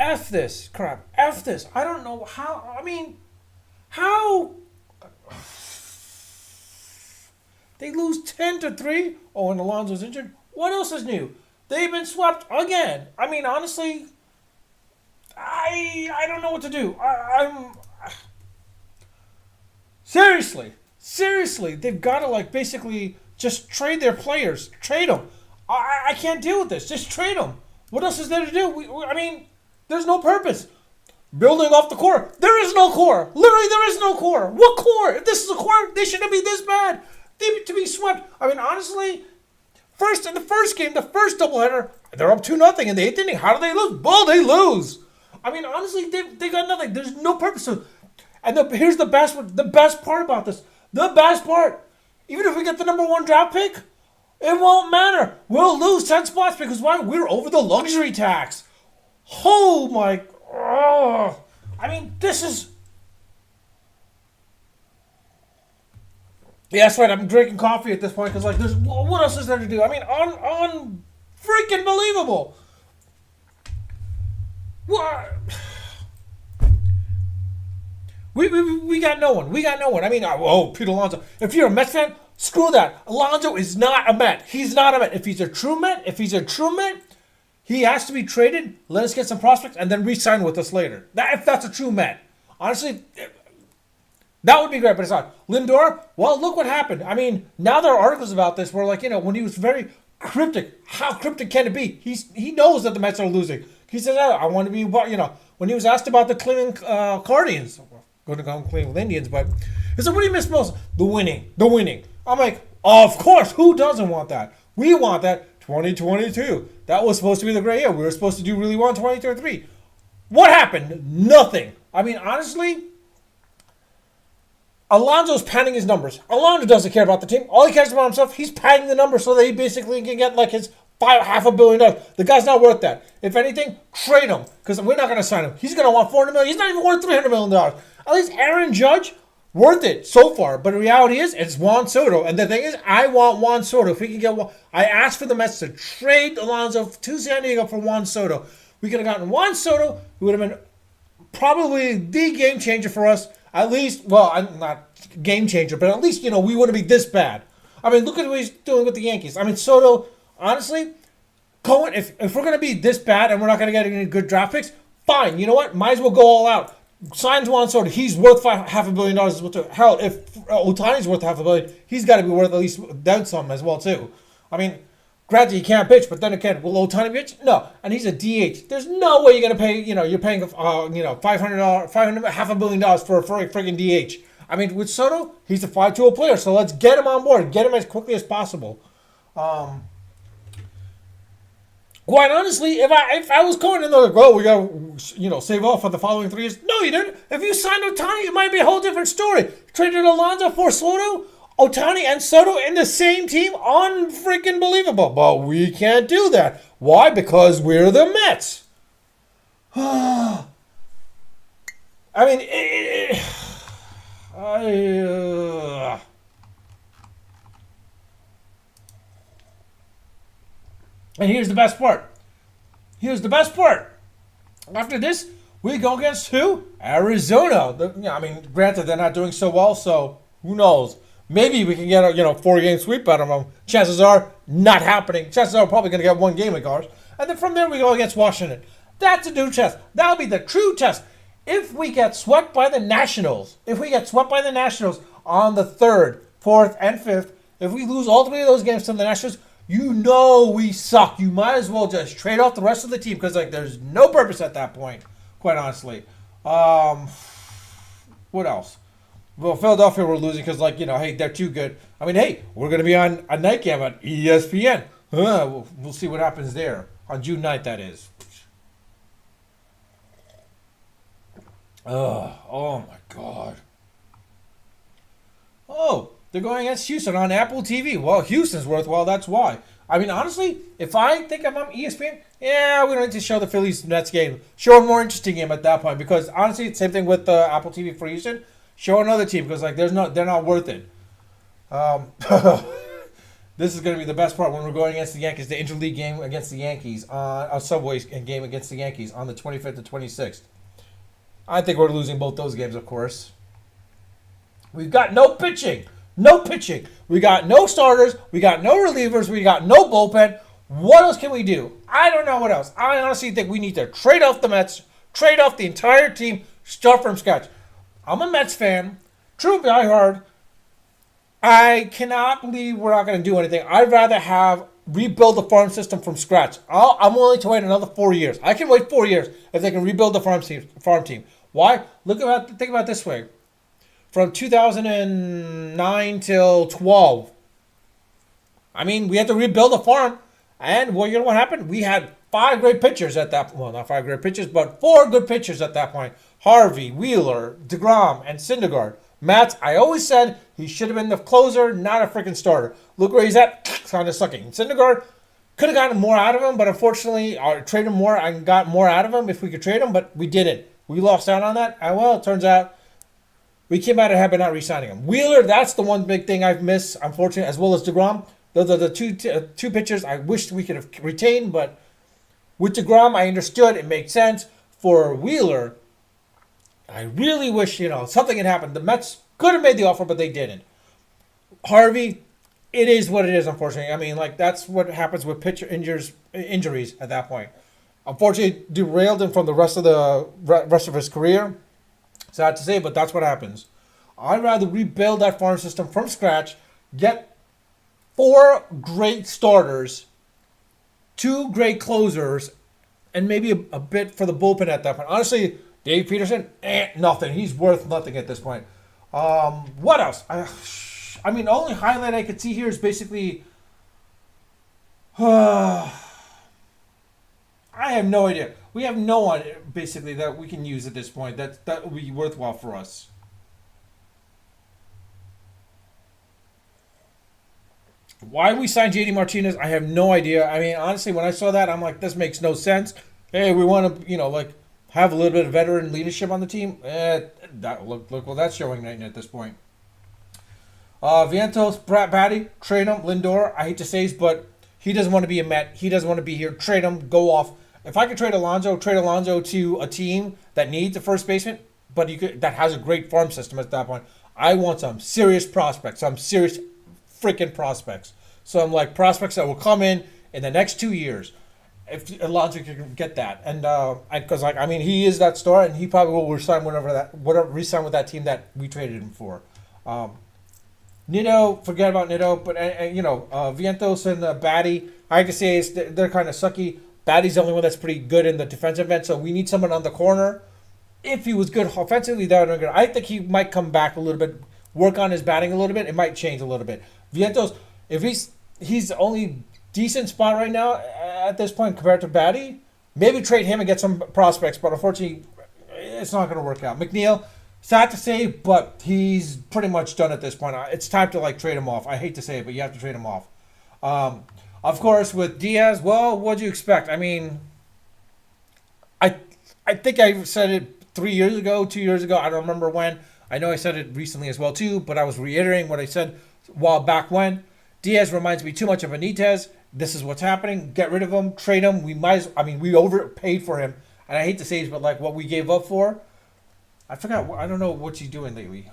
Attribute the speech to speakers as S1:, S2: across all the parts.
S1: F this crap. F this. I don't know how. I mean, how they lose 10-3. Oh, and Alonso's injured. What else is new? They've been swept again. I mean, honestly, I don't know what to do. I'm seriously, they've got to like basically just trade their players. Trade them. I can't deal with this. Just trade them. What else is there to do? I mean, there's no purpose. Building off the core. There is no core. Literally, there is no core. What core? If this is a core, they shouldn't be this bad. To be swept. I mean, honestly, in the first game, the first doubleheader, they're up 2-0 in the 8th inning. How do they lose? Well, they lose. I mean, honestly, they got nothing. There's no purpose to it. And here's the best part about this. The best part. Even if we get the number 1 draft pick, it won't matter. We'll lose 10 spots because why? We're over the luxury tax. Oh my. Oh. I mean, this is. Yeah, that's right. I'm drinking coffee at this point because, like, there's what else is there to do? I mean, on freaking believable. What? We got no one. We got no one. I mean, Pete Alonso. If you're a Mets fan, screw that. Alonso is not a Met. He's not a Met. If he's a true Met, he has to be traded. Let us get some prospects and then re-sign with us later. If that's a true Met, honestly. That would be great, but it's not. Lindor, well, look what happened. I mean, now there are articles about this where, like, when he was very cryptic, how cryptic can it be? He knows that the Mets are losing. He says, I want to be, when he was asked about the Cleveland Guardians, going to call them Cleveland Indians, but he said, what do you miss most? The winning. I'm like, of course, who doesn't want that? We want that 2022. That was supposed to be the great year. We were supposed to do really well in 2023. What happened? Nothing. I mean, honestly, Alonso's padding his numbers. Alonso doesn't care about the team. All he cares about himself, he's padding the numbers so that he basically can get like his $500 million. The guy's not worth that. If anything, trade him because we're not going to sign him. He's going to want $400 million. He's not even worth $300 million. At least Aaron Judge, worth it so far. But the reality is, it's Juan Soto. And the thing is, I want Juan Soto. If we can get one, I asked for the Mets to trade Alonso to San Diego for Juan Soto. We could have gotten Juan Soto, who would have been probably the game changer for us. At least, well, I'm not game changer, but at least, we wouldn't be this bad. I mean, look at what he's doing with the Yankees. I mean, Soto, honestly, Cohen, if we're going to be this bad and we're not going to get any good draft picks, fine. You know what? Might as well go all out. Signs Juan Soto. He's worth $500 million. Hell, if Ohtani's worth $500 million, he's got to be worth at least then some as well, too. I mean, granted, he can't pitch, but then again, will Ohtani pitch? No. And he's a DH. There's no way you're going to pay, you're paying, $500 million for a freaking DH. I mean, with Soto, he's a 5-tool player, so let's get him on board. Get him as quickly as possible. Quite honestly, if I was going in there like, well, we got to, save off for the following 3 years. No, you didn't. If you signed Ohtani, it might be a whole different story. Traded Alonso for Soto, Ohtani and Soto in the same team, unfreaking believable. But we can't do that. Why? Because we're the Mets. I mean, and here's the best part. After this, we go against who? Arizona. Granted, they're not doing so well, so who knows? Maybe we can get a 4-game sweep out of them. Chances are not happening. Chances are we're probably going to get 1 game of ours. And then from there we go against Washington. That's a new test. That'll be the true test. If we get swept by the Nationals, on the 3rd, 4th, and 5th, if we lose all 3 of those games to the Nationals, we suck. You might as well just trade off the rest of the team because there's no purpose at that point, quite honestly. What else? Well, Philadelphia we're losing because, hey, they're too good. I mean, hey, we're going to be on a night game on ESPN. We'll see what happens there. On June 9th, that is. Oh, my God. Oh, they're going against Houston on Apple TV. Well, Houston's worthwhile, that's why. I mean, honestly, if I think I'm on ESPN, we don't need to show the Phillies-Nets game. Show a more interesting game at that point because, honestly, same thing with Apple TV for Houston. Show another team because they're not worth it. This is going to be the best part when we're going against the Yankees, the interleague game against the Yankees, a Subway game against the Yankees on the 25th and 26th. I think we're losing both those games, of course. We've got no pitching. No pitching. We got no starters. We got no relievers. We got no bullpen. What else can we do? I don't know what else. I honestly think we need to trade off the Mets, trade off the entire team, start from scratch. I'm a Mets fan. True diehard. I cannot believe we're not going to do anything. I'd rather have rebuild the farm system from scratch. I'm willing to wait another 4 years. I can wait 4 years if they can rebuild the farm team. Why? Think about it this way. From 2009 till 12, I mean, we had to rebuild the farm. And well, you know what happened? We had 5 great pitchers at that point. Well, not 5 great pitchers, but 4 good pitchers at that point. Harvey, Wheeler, DeGrom, and Syndergaard. Matt, I always said he should have been the closer, not a freaking starter. Look where he's at, kind of sucking. Syndergaard could have gotten more out of him, but unfortunately, trade him more and got more out of him if we could trade him, but we didn't. We lost out on that. And well, it turns out we came out ahead by not re-signing him. Wheeler, that's the one big thing I've missed, unfortunately, as well as DeGrom. Those are the two pitchers I wished we could have retained, but with DeGrom, I understood. It made sense. For Wheeler, I really wish, something had happened. The Mets could have made the offer, but they didn't. Harvey, it is what it is, unfortunately. I mean, that's what happens with pitcher injuries at that point. Unfortunately, derailed him from the rest of his career. Sad to say, but that's what happens. I'd rather rebuild that farm system from scratch, get 4 great starters, 2 great closers, and maybe a bit for the bullpen at that point. Honestly, Dave Peterson, nothing. He's worth nothing at this point. What else? I mean, the only highlight I could see here is basically... I have no idea. We have no one, basically, that we can use at this point. That would be worthwhile for us. Why we signed JD Martinez, I have no idea. I mean, honestly, when I saw that, I'm like, this makes no sense. Hey, we want to, have a little bit of veteran leadership on the team. Look what that's showing right now at this point. Vientos, Batty, trade him. Lindor, I hate to say this, but he doesn't want to be a Met. He doesn't want to be here. Trade him. Go off. If I could trade Alonso to a team that needs a first baseman, but that has a great farm system at that point. I want some serious prospects, some serious freaking prospects. So I'm like prospects that will come in the next 2 years. If Alonso can get that, and because he is that star, and he probably will resign resign with that team that we traded him for. Nito, forget about Nito, but Vientos and Batty, I have to say they're kind of sucky. Batty's the only one that's pretty good in the defensive end, so we need someone on the corner. If he was good offensively, that would be good. I think he might come back a little bit, work on his batting a little bit. It might change a little bit. Vientos, if he's only decent spot right now at this point compared to Batty, maybe trade him and get some prospects, but unfortunately, it's not going to work out. McNeil, sad to say, but he's pretty much done at this point. It's time to trade him off. I hate to say it, but you have to trade him off. Of course, with Diaz, well, what do you expect? I mean, I think I said it 3 years ago, 2 years ago. I don't remember when. I know I said it recently as well too, but I was reiterating what I said a while back when. Diaz reminds me too much of Benitez. This is what's happening. Get rid of him. Trade him. We overpaid for him. And I hate to say this, but what we gave up for, I forgot. I don't know what he's doing lately.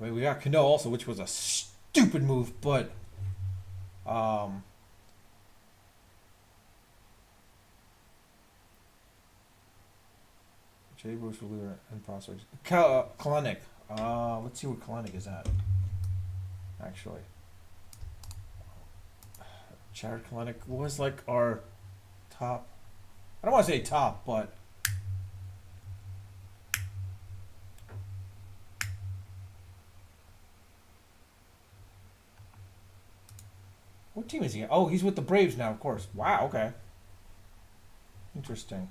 S1: We got Cano also, which was a stupid move, but Jay Bruce reliever and prospects. Kalanick. Let's see where Kalanick is at. Actually, Jared Kalanick was our top. I don't want to say top, but what team is he at? Oh, he's with the Braves now, of course. Wow, okay. Interesting.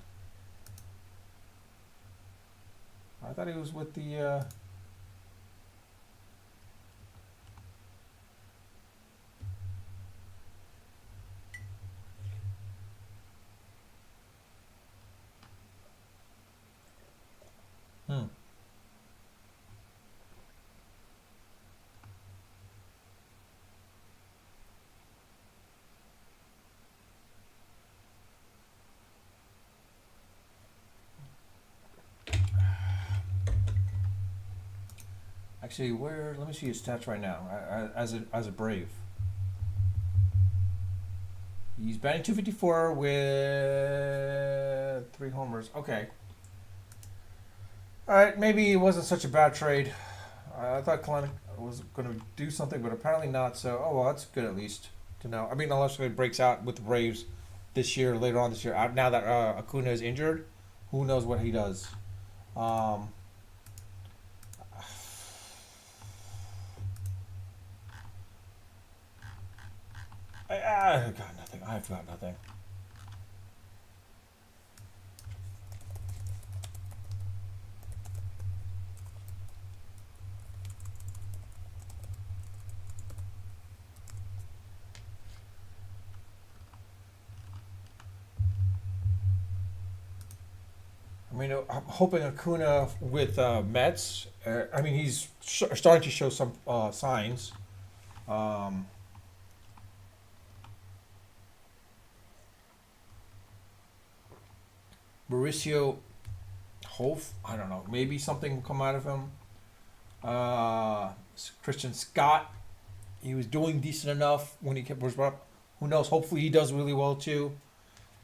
S1: I thought he was with the... Actually, where? Let me see his stats right now. As a Brave, he's batting 254 with 3 homers. Okay. All right, maybe it wasn't such a bad trade. I thought Kalanick was going to do something, but apparently not. So, oh well, that's good at least to know. I mean, unless it breaks out with the Braves this year, later on this year. Now that Acuna is injured, who knows what he does? Um, I've got nothing. I've got nothing. I mean, I'm hoping Acuna with Mets. I mean, he's starting to show some signs. Um, Mauricio Hof, I don't know. Maybe something will come out of him. Christian Scott, he was doing decent enough when he was up. Who knows? Hopefully, he does really well too.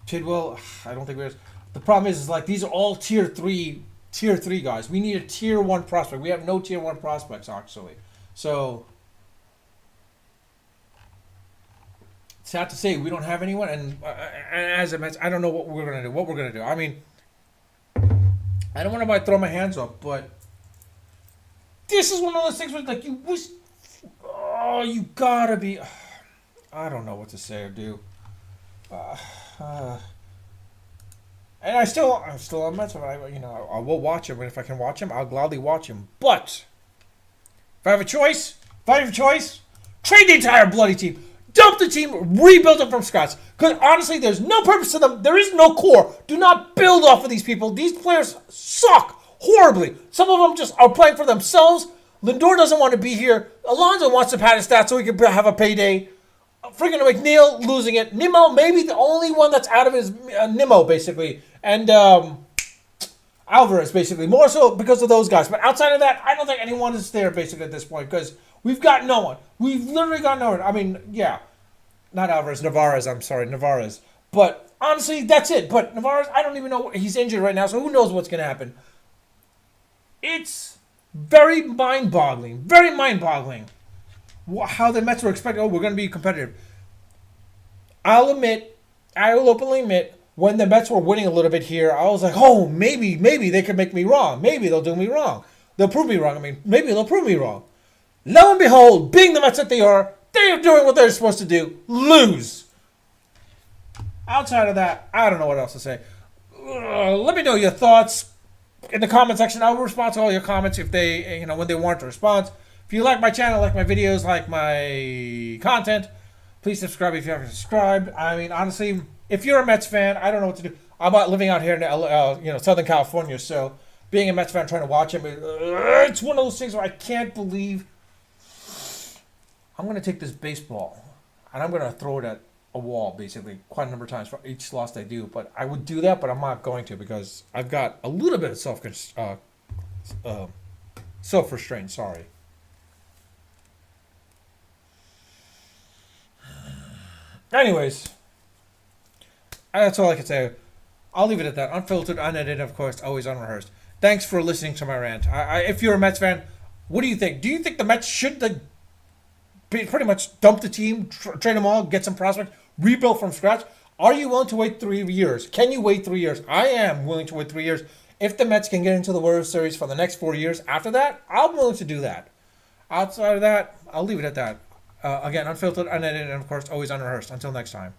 S1: Tidwell, I don't think there's. The problem is like these are all tier three guys. We need a tier one prospect. We have no tier one prospects actually. So sad to say we don't have anyone. And as I mentioned, I don't know what we're gonna do. I mean, I don't want to throw my hands up, but this is one of those things where like you wish. Oh, you gotta be. I don't know what to say or do. And I'm still a Mets fan. I will watch him, and if I can watch him, I'll gladly watch him. But if I have a choice, trade the entire bloody team, dump the team, rebuild it from scratch. Because honestly, there's no purpose to them. There is no core. Do not build off of these people. These players suck horribly. Some of them just are playing for themselves. Lindor doesn't want to be here. Alonso wants to pad his stats so he can have a payday. Freaking McNeil losing it. Nimmo, maybe the only one that's out of his Nimmo, basically. And Alvarez, basically. More so because of those guys. But outside of that, I don't think anyone is there, basically, at this point. Because we've got no one. We've literally got no one. I mean, yeah. Not Alvarez. Narvaez. But honestly, that's it. But Narvaez, I don't even know. He's injured right now, so who knows what's going to happen. It's very mind-boggling. Very mind-boggling. How the Mets were expecting, we're going to be competitive. I will openly admit, when the Mets were winning a little bit here, I was like, oh, maybe they could make me wrong. Maybe they'll do me wrong. They'll prove me wrong. Maybe they'll prove me wrong. Lo and behold, being the Mets that they are doing what they're supposed to do. Lose. Outside of that, I don't know what else to say. Let me know your thoughts in the comment section. I will respond to all your comments if they, when they want to respond. If you like my channel, like my videos, like my content, please subscribe if you haven't subscribed. I mean, honestly, if you're a Mets fan, I don't know what to do. I'm not living out here in Southern California, so being a Mets fan, trying to watch him, it's one of those things where I can't believe I'm going to take this baseball and I'm going to throw it at a wall, basically, quite a number of times for each loss they do. But I would do that, but I'm not going to because I've got a little bit of self-restraint. Sorry. Anyways, that's all I can say. I'll leave it at that. Unfiltered, unedited, of course, always unrehearsed. Thanks for listening to my rant. If you're a Mets fan, what do you think? Do you think the Mets should pretty much dump the team, trade them all, get some prospects, rebuild from scratch? Are you willing to wait 3 years? Can you wait 3 years? I am willing to wait 3 years. If the Mets can get into the World Series for the next 4 years after that, I'm willing to do that. Outside of that, I'll leave it at that. Again, unfiltered, unedited, and of course, always unrehearsed. Until next time.